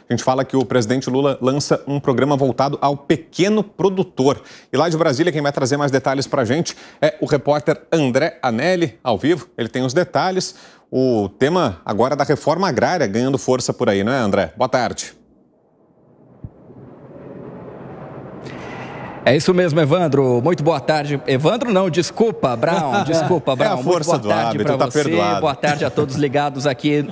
A gente fala que o presidente Lula lança um programa voltado ao pequeno produtor. E lá de Brasília, quem vai trazer mais detalhes para a gente é o repórter André Anelli, ao vivo. Ele tem os detalhes. O tema agora da reforma agrária ganhando força por aí, não é, André? Boa tarde. É isso mesmo, Evandro. Muito boa tarde. Evandro não, desculpa, Brown. Desculpa, Brown. É a força muito boa tarde do hábito, para você. Perdoado. Boa tarde a todos ligados aqui.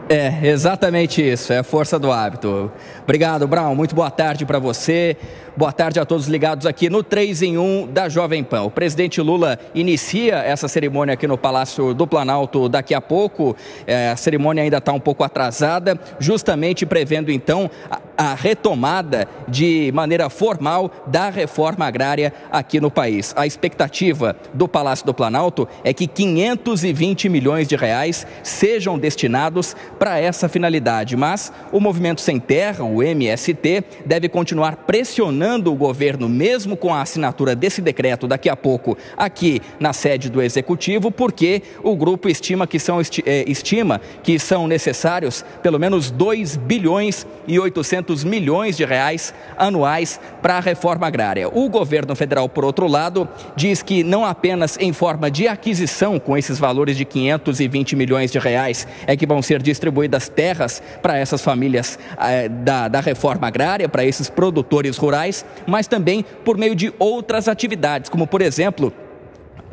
É, exatamente isso, é a força do hábito. Obrigado, Brown, muito boa tarde para você. Boa tarde a todos ligados aqui no 3 em 1 da Jovem Pan. O presidente Lula inicia essa cerimônia aqui no Palácio do Planalto daqui a pouco. A cerimônia ainda está um pouco atrasada, justamente prevendo então a retomada de maneira formal da reforma agrária aqui no país. A expectativa do Palácio do Planalto é que 520 milhões de reais sejam destinados para essa finalidade, mas o Movimento Sem Terra, o MST, deve continuar pressionando o governo, mesmo com a assinatura desse decreto daqui a pouco aqui na sede do Executivo, porque o grupo estima que são necessários pelo menos 2 bilhões e 800 milhões de reais anuais para a reforma agrária. O governo federal, por outro lado, diz que não apenas em forma de aquisição com esses valores de 520 milhões de reais é que vão ser distribuídas terras para essas famílias da reforma agrária, para esses produtores rurais, mas também por meio de outras atividades, como, por exemplo,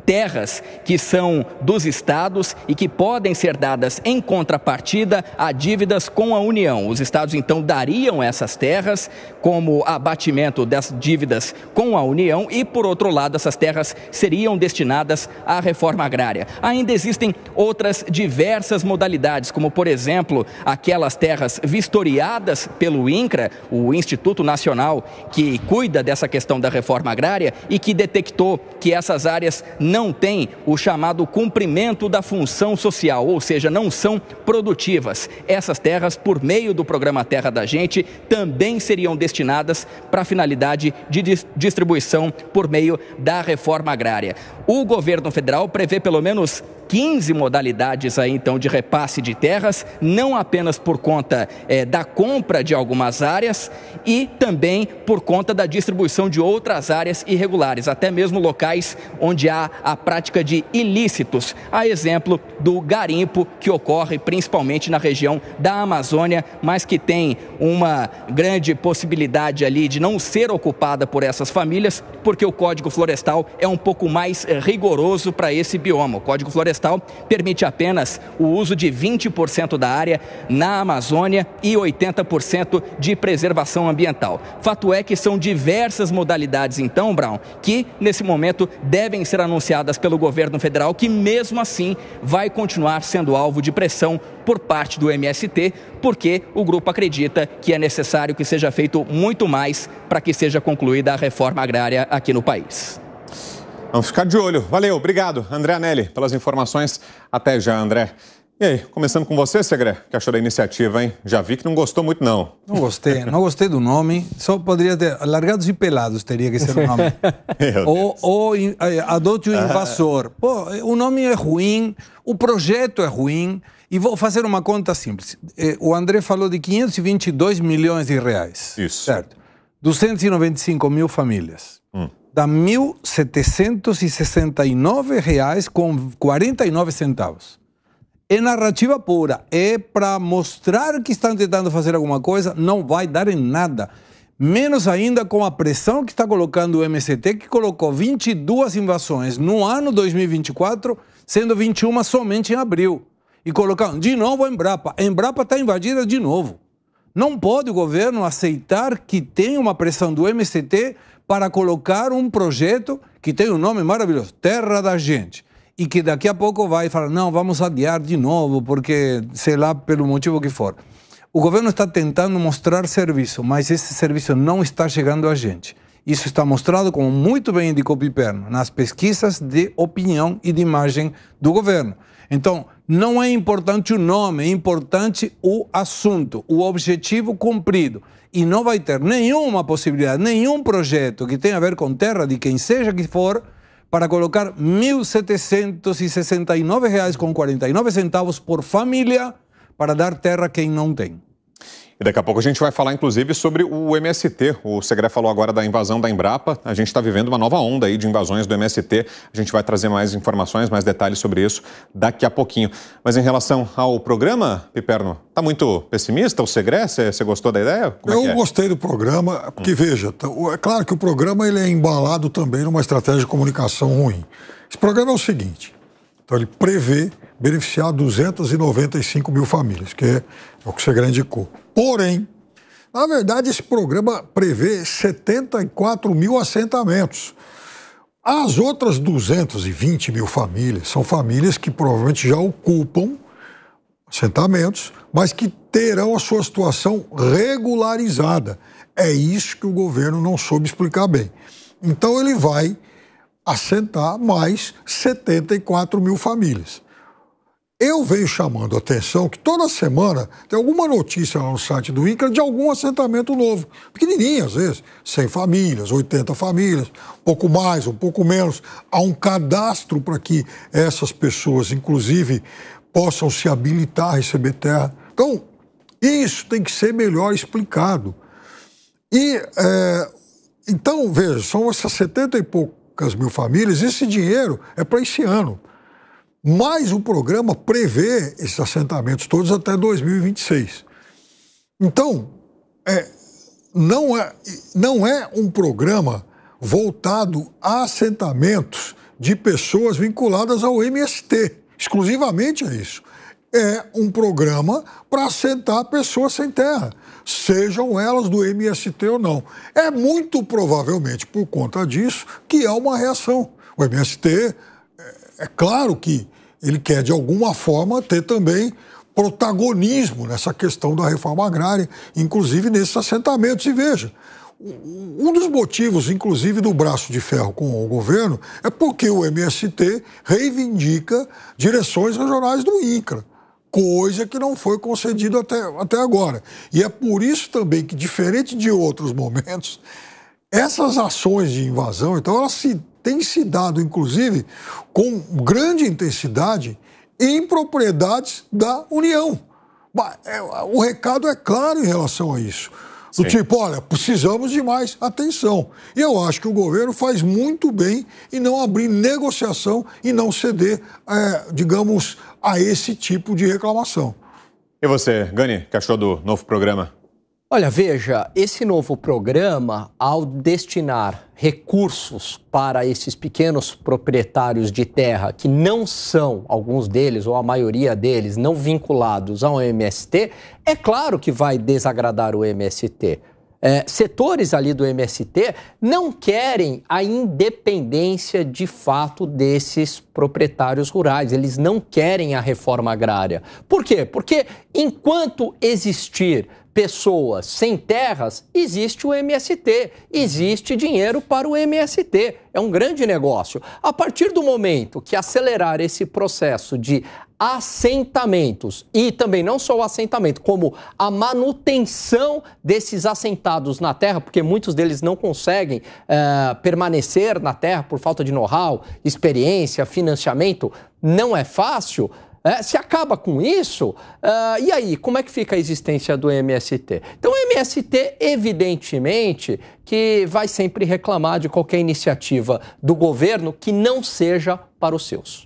terras que são dos estados e que podem ser dadas em contrapartida a dívidas com a União. Os estados, então, dariam essas terras como abatimento das dívidas com a União e, por outro lado, essas terras seriam destinadas à reforma agrária. Ainda existem outras diversas modalidades, como, por exemplo, aquelas terras vistoriadas pelo INCRA, o Instituto Nacional que cuida dessa questão da reforma agrária e que detectou que essas áreas não têm o chamado cumprimento da função social, ou seja, não são produtivas. Essas terras, por meio do programa Terra da Gente, também seriam destinadas para a finalidade de distribuição por meio da reforma agrária. O governo federal prevê pelo menos 15 modalidades aí, então, de repasse de terras, não apenas por conta da compra de algumas áreas e também por conta da distribuição de outras áreas irregulares, até mesmo locais onde há a prática de ilícitos, a exemplo do garimpo, que ocorre principalmente na região da Amazônia, mas que tem uma grande possibilidade ali de não ser ocupada por essas famílias, porque o Código Florestal é um pouco mais rigoroso para esse bioma. O Código Florestal permite apenas o uso de 20% da área na Amazônia e 80% de preservação ambiental. Fato é que são diversas modalidades, então, Brown, que nesse momento devem ser anunciadas pelo governo federal, que mesmo assim vai continuar sendo alvo de pressão por parte do MST, porque o grupo acredita que é necessário que seja feito muito mais para que seja concluída a reforma agrária aqui no país. Vamos ficar de olho. Valeu, obrigado, André Anelli, pelas informações. Até já, André. E aí, começando com você, Segré, que achou da iniciativa, hein? Já vi que não gostou muito, não. Não gostei do nome. Só poderia ter Largados e Pelados, teria que ser o nome. ou Adote o Invasor. Pô, o nome é ruim, o projeto é ruim. E vou fazer uma conta simples. O André falou de 522 milhões de reais. Isso. Certo. 295 mil famílias. Dá R$ 1.769,49. É narrativa pura, é para mostrar que estão tentando fazer alguma coisa, não vai dar em nada. Menos ainda com a pressão que está colocando o MST, que colocou 22 invasões no ano 2024, sendo 21 somente em abril. E colocaram de novo a Embrapa. A Embrapa está invadida de novo. Não pode o governo aceitar que tenha uma pressão do MST para colocar um projeto que tem um nome maravilhoso, Terra da Gente, e que daqui a pouco vai falar, não, vamos adiar de novo, porque, sei lá, pelo motivo que for. O governo está tentando mostrar serviço, mas esse serviço não está chegando a gente. Isso está mostrado, como muito bem indicou Piperno, nas pesquisas de opinião e de imagem do governo. Então, não é importante o nome, é importante o assunto, o objetivo cumprido. E não vai ter nenhuma possibilidade, nenhum projeto que tenha a ver com terra, de quem seja que for, para colocar R$ 1.769,49 por família para dar terra a quem não tem. E daqui a pouco a gente vai falar, inclusive, sobre o MST. O Segré falou agora da invasão da Embrapa. A gente está vivendo uma nova onda aí de invasões do MST. A gente vai trazer mais informações, mais detalhes sobre isso daqui a pouquinho. Mas em relação ao programa, Piperno, está muito pessimista o Segré? Você gostou da ideia? Eu gostei do programa, porque, veja, é claro que o programa ele é embalado também numa estratégia de comunicação ruim. Esse programa é o seguinte, então ele prevê beneficiar 295 mil famílias, que é o que o Segré indicou. Porém, na verdade, esse programa prevê 74 mil assentamentos. As outras 220 mil famílias são famílias que provavelmente já ocupam assentamentos, mas que terão a sua situação regularizada. É isso que o governo não soube explicar bem. Então ele vai assentar mais 74 mil famílias. Eu venho chamando a atenção que toda semana tem alguma notícia lá no site do INCRA de algum assentamento novo. Pequenininho, às vezes, 100 famílias, 80 famílias, um pouco mais, um pouco menos. Há um cadastro para que essas pessoas, inclusive, possam se habilitar a receber terra. Então, isso tem que ser melhor explicado. Então, veja, são essas 70 e poucas mil famílias, esse dinheiro é para esse ano. Mas o programa prevê esses assentamentos todos até 2026. Então, não é um programa voltado a assentamentos de pessoas vinculadas ao MST, exclusivamente a isso. É um programa para assentar pessoas sem terra, sejam elas do MST ou não. É muito provavelmente por conta disso que há uma reação. O MST... É claro que ele quer, de alguma forma, ter também protagonismo nessa questão da reforma agrária, inclusive nesses assentamentos. E veja, um dos motivos, inclusive, do braço de ferro com o governo é porque o MST reivindica direções regionais do INCRA, coisa que não foi concedida até agora. E é por isso também que, diferente de outros momentos, essas ações de invasão, então, elas têm se dado, inclusive, com grande intensidade em propriedades da União. O recado é claro em relação a isso. Do tipo, olha, precisamos de mais atenção. E eu acho que o governo faz muito bem em não abrir negociação e não ceder, digamos, a esse tipo de reclamação. E você, Gani, que achou do novo programa? Olha, veja, esse novo programa, ao destinar recursos para esses pequenos proprietários de terra, que não são, alguns deles, ou a maioria deles, não vinculados ao MST, é claro que vai desagradar o MST. Setores ali do MST não querem a independência de fato desses proprietários rurais, eles não querem a reforma agrária. Por quê? Porque enquanto existir pessoas sem terras, existe o MST, existe dinheiro para o MST, é um grande negócio. A partir do momento que acelerar esse processo de assentamentos, e também não só o assentamento, como a manutenção desses assentados na terra, porque muitos deles não conseguem permanecer na terra por falta de know-how, experiência, financiamento, não é fácil. Se acaba com isso, e aí, como é que fica a existência do MST? Então, o MST, evidentemente, que vai sempre reclamar de qualquer iniciativa do governo que não seja para os seus.